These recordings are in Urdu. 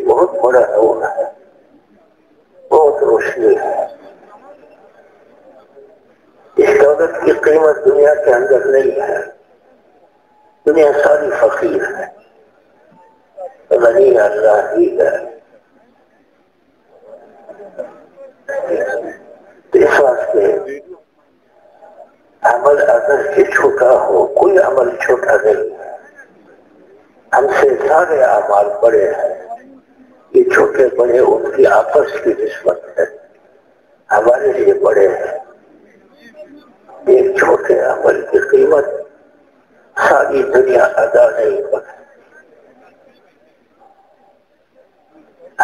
بہت بڑا نور ہے، بہت روشنی ہے۔ اس دولت کی قیمت دنیا کے اندر نہیں ہے، دنیا ساری فقیر ہے، غنی اللہ ہی ہے۔ اس واسطے عمل اگر سے چھوٹا ہو، کوئی عمل چھوٹا نہیں ہے، ہم سے سارے اعمال بڑے ہیں، یہ چھوٹے بڑے ان کی آپس کی نسبت ہے، ہمارے لیے بڑے ہیں۔ ایک چھوٹے عمل کی قیمت ساری دنیا ادا نہیں کر سکتی۔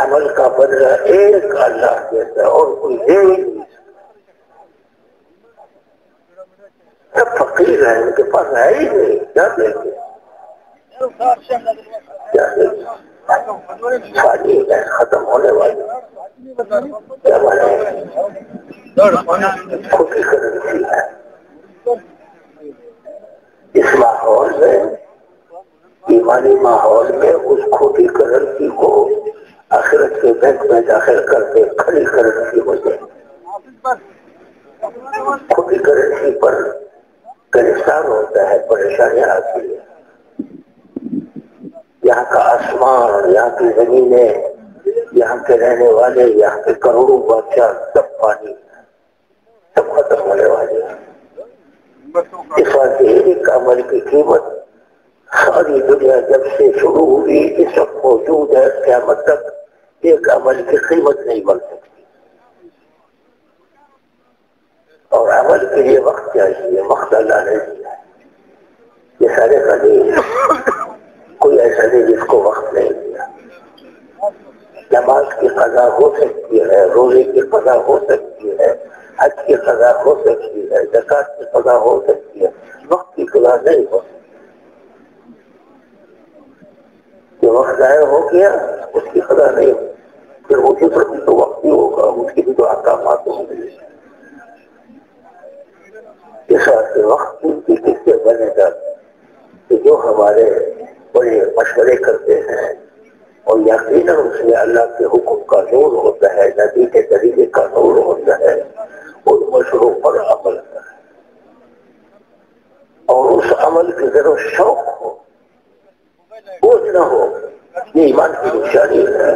عمل کا بدلہ ایک اللہ دیتا ہے اور کوئی دے ہی نہیں سکتا۔ سب فقیر ہیں، ان کے پاس ہے ہی نہیں، کیا دیں گے؟ کیا دیں گے؟ فانی ہے، ختم ہونے والی، کیا بنے؟ خود کی کرنسی ہے۔ اس ماحول میں، ایمانی ماحول میں، اس کھوٹی کرنسی کو آخرت کے بینک میں داخل کر کے کھڑی کرنسی ہو جائے۔ کھوٹی کرنسی پر گرفتار ہوتا ہے، پریشانیاں آتی ہیں۔ یہاں کا آسمان، یہاں کی زمینیں، یہاں کے رہنے والے، یہاں کے کروڑوں بادشاہ، سب پانی، سب ختم ہونے والے ہیں۔ اس واسطے ایک عمل کی قیمت ساری دنیا جب سے شروع ہوئی اس وقت موجود ہے، قیامت تک ایک عمل کی قیمت نہیں بن سکتی۔ اور عمل کے لیے وقت چاہیے، وقت اللہ نے دیا ہے، یہ سارے کا نہیں ہے، کوئی ایسا نہیں جس کو وقت نہیں دیا۔ نماز کی قضا ہو سکتی ہے، روزے کی قضا ہو سکتی ہے، حج کی قضا ہو سکتی ہے، زکات کی قضا ہو سکتی ہے، وقت کی قضا نہیں ہو سکتی۔ جو وقت ضائع ہو گیا اس کی قضا نہیں ہو، پھر اسی پر بھی تو وقت ہی ہوگا، اس کی بھی تو احکامات ہوں گے۔ اس واسطے وقت کی کس سے بنے گا کہ جو ہمارے بڑے مشورے کرتے ہیں اور یقیناً اس میں اللہ کے حکم کا نور ہوتا ہے، نبی کے طریقے کا نور ہوتا ہے، ان مشوروں پر عمل کرے اور اس عمل کی ذرا شوق ہو، بوجھ نہ ہو، یہ ایمان کی نشانی ہے۔